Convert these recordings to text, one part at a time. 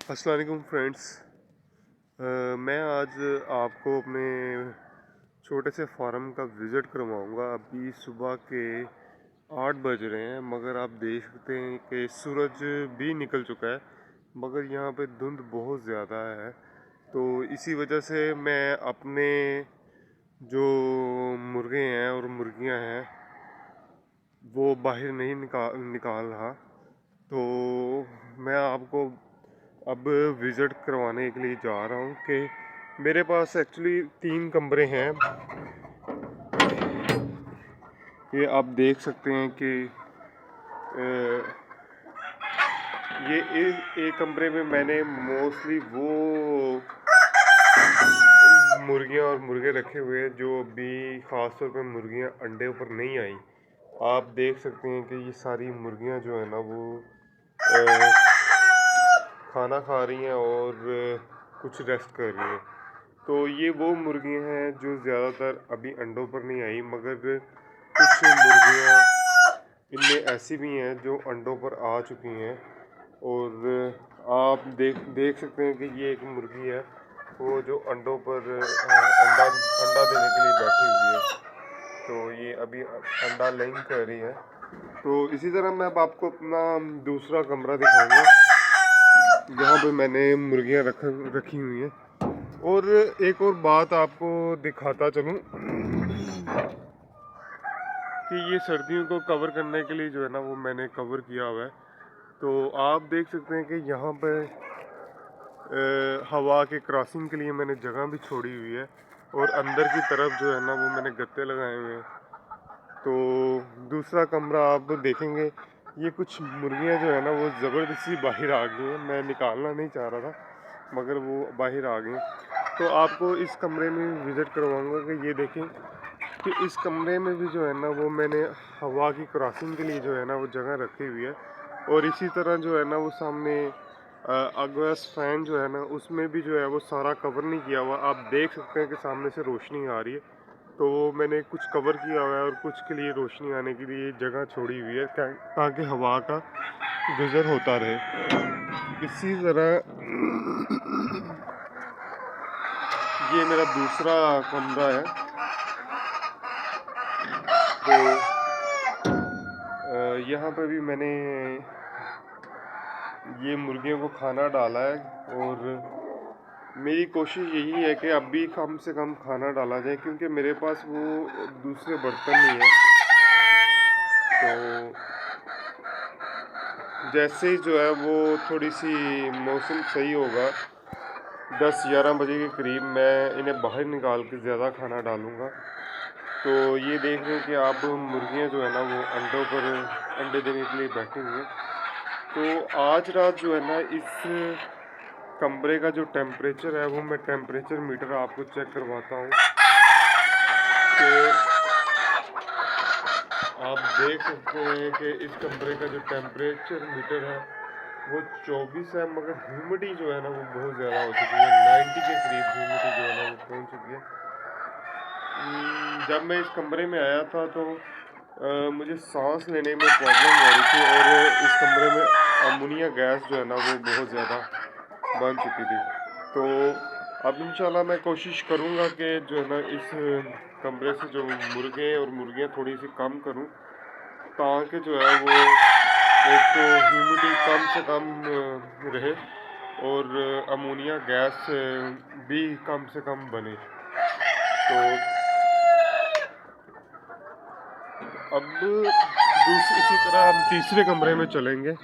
अस्सलाम वालेकुम फ्रेंड्स। मैं आज आपको अपने छोटे से फार्म का विज़िट करवाऊंगा। अभी सुबह के 8 बज रहे हैं, मगर आप देख सकते हैं कि सूरज भी निकल चुका है, मगर यहाँ पे धुंध बहुत ज़्यादा है। तो इसी वजह से मैं अपने जो मुर्गे हैं और मुर्गियाँ हैं वो बाहर नहीं निकाल रहा। तो मैं आपको अब विज़िट करवाने के लिए जा रहा हूँ कि मेरे पास एक्चुअली 3 कमरे हैं। ये आप देख सकते हैं कि ये एक कमरे में मैंने मोस्टली वो मुर्गियाँ और मुर्गे रखे हुए हैं जो अभी ख़ास तौर पे मुर्गियाँ अंडे ऊपर नहीं आई। आप देख सकते हैं कि ये सारी मुर्गियाँ जो है ना वो खाना खा रही हैं और कुछ रेस्ट कर रही हैं। तो ये वो मुर्गियाँ हैं जो ज़्यादातर अभी अंडों पर नहीं आई, मगर कुछ मुर्गियाँ इनमें ऐसी भी हैं जो अंडों पर आ चुकी हैं। और आप देख सकते हैं कि ये एक मुर्गी है वो जो अंडों पर अंडा अंडा देने के लिए बैठी हुई है। तो ये अभी अंडा लेइंग कर रही है। तो इसी तरह मैं अब आपको अपना दूसरा कमरा दिखाऊंगा जहाँ पे मैंने मुर्गियाँ रखी हुई हैं। और एक और बात आपको दिखाता चलूँ कि ये सर्दियों को कवर करने के लिए जो है ना वो मैंने कवर किया हुआ है। तो आप देख सकते हैं कि यहाँ पे हवा के क्रॉसिंग के लिए मैंने जगह भी छोड़ी हुई है, और अंदर की तरफ जो है ना वो मैंने गत्ते लगाए हुए हैं। तो दूसरा कमरा आप देखेंगे, ये कुछ मुर्गियाँ जो है ना वो ज़बरदस्ती बाहर आ गई हैं। मैं निकालना नहीं चाह रहा था मगर वो बाहर आ गई। तो आपको इस कमरे में विज़िट करवाऊँगा कि ये देखें कि इस कमरे में भी जो है ना वो मैंने हवा की क्रॉसिंग के लिए जो है ना वो जगह रखी हुई है। और इसी तरह जो है ना वो सामने अगस्त फैन जो है ना उसमें भी जो है वो सारा कवर नहीं किया हुआ। आप देख सकते हैं कि सामने से रोशनी आ रही है, तो मैंने कुछ कवर किया हुआ है और कुछ के लिए रोशनी आने के लिए जगह छोड़ी हुई है ताकि हवा का गुजर होता रहे। इसी तरह ये मेरा दूसरा कमरा है। तो यहाँ पे भी मैंने ये मुर्गियों को खाना डाला है, और मेरी कोशिश यही है कि अभी कम से कम खाना डाला जाए क्योंकि मेरे पास वो दूसरे बर्तन नहीं है। तो जैसे ही जो है वो थोड़ी सी मौसम सही होगा 10-11 बजे के करीब मैं इन्हें बाहर निकाल के ज़्यादा खाना डालूँगा। तो ये देख रहे हैं कि आप मुर्गियाँ जो है ना वो अंडों पर अंडे देने के लिए बैठी हुई हैं। तो आज रात जो है ना इस कमरे का जो टेम्परेचर है वो मैं टेम्परेचर मीटर आपको चेक करवाता हूँ कि आप देख सकते हैं कि इस कमरे का जो टेम्परेचर मीटर है वो 24 है, मगर ह्यूमिडिटी जो है ना वो बहुत ज़्यादा हो चुकी है। 90 के करीब ह्यूमिडिटी जो है ना वो पहुँच चुकी है। जब मैं इस कमरे में आया था तो मुझे सांस लेने में प्रॉब्लम हो रही थी, और इस कमरे में अमोनिया गैस जो है ना वो बहुत ज़्यादा बन चुकी थी। तो अब इंशाल्लाह मैं कोशिश करूँगा कि जो है ना इस कमरे से जो मुर्गे और मुर्गियाँ थोड़ी सी कम करूँ, ताकि जो है वो एक तो ह्यूमिडिटी कम से कम रहे और अमोनिया गैस भी कम से कम बने। तो अब इसी तरह हम तीसरे कमरे में चलेंगे।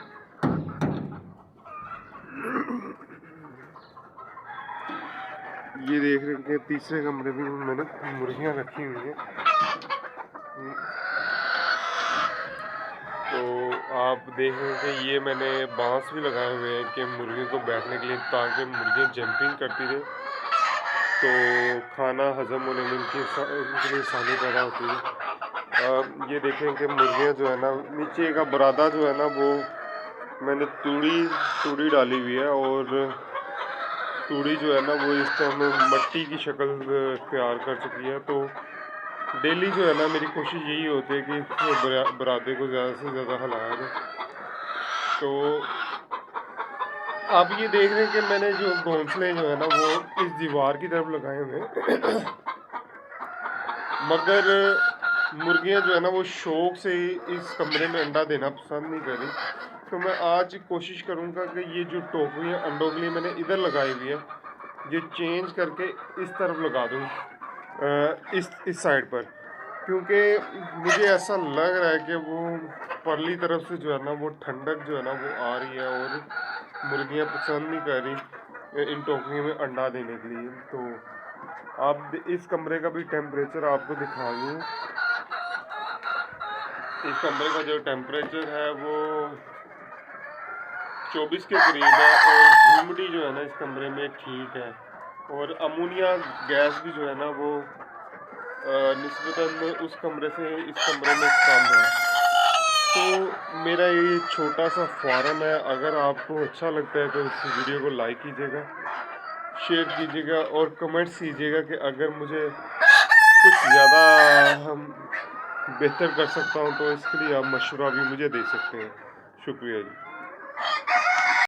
ये देख रहे हैं कि तीसरे कमरे में मैंने मुर्गियाँ रखी हुई हैं। तो आप देख रहे हैं कि ये मैंने बांस भी लगाए हुए हैं कि मुर्गियों को बैठने के लिए, ताकि मुर्गियाँ जंपिंग करती रहें तो खाना हजम होने में उनके लिए आसानी पैदा होती है। ये देखें कि मुर्गियाँ जो है ना नीचे का बरादा जो है ना वो मैंने तूड़ी डाली हुई है, और तूड़ी जो है ना वो इस टाइम मट्टी की शक्ल तैयार कर चुकी है। तो डेली जो है ना मेरी कोशिश यही होती है कि बरादे को ज़्यादा से ज़्यादा हिलाया जाए। तो आप ये देख रहे हैं कि मैंने जो घोंसले जो है ना वो इस दीवार की तरफ लगाए हुए हैं मगर मुर्गियां जो है ना वो शौक से इस कमरे में अंडा देना पसंद नहीं कर रही। तो मैं आज कोशिश करूंगा कि ये जो टोकरियाँ अंडों के लिए मैंने इधर लगाई हुई है ये चेंज करके इस तरफ लगा दूँ, इस साइड पर, क्योंकि मुझे ऐसा लग रहा है कि वो परली तरफ से जो है ना वो ठंडक जो है ना वो आ रही है और मुर्गियां पसंद नहीं कर रही इन टोकरियों में अंडा देने के लिए। तो आप इस कमरे का भी टेम्परेचर आपको दिखा दूँ। इस कमरे का जो टेम्परेचर है वो 24 के करीब है और ह्यूमिडिटी जो है ना इस कमरे में ठीक है और अमोनिया गैस भी जो है ना वो निस्बतन उस कमरे से इस कमरे में कम है। तो मेरा ये छोटा सा फार्म है, अगर आपको अच्छा लगता है तो इस वीडियो को लाइक कीजिएगा, शेयर कीजिएगा और कमेंट्स कीजिएगा कि अगर मुझे कुछ ज़्यादा हम बेहतर कर सकता हूँ तो इसके लिए आप मशवरा भी मुझे दे सकते हैं। शुक्रिया जी।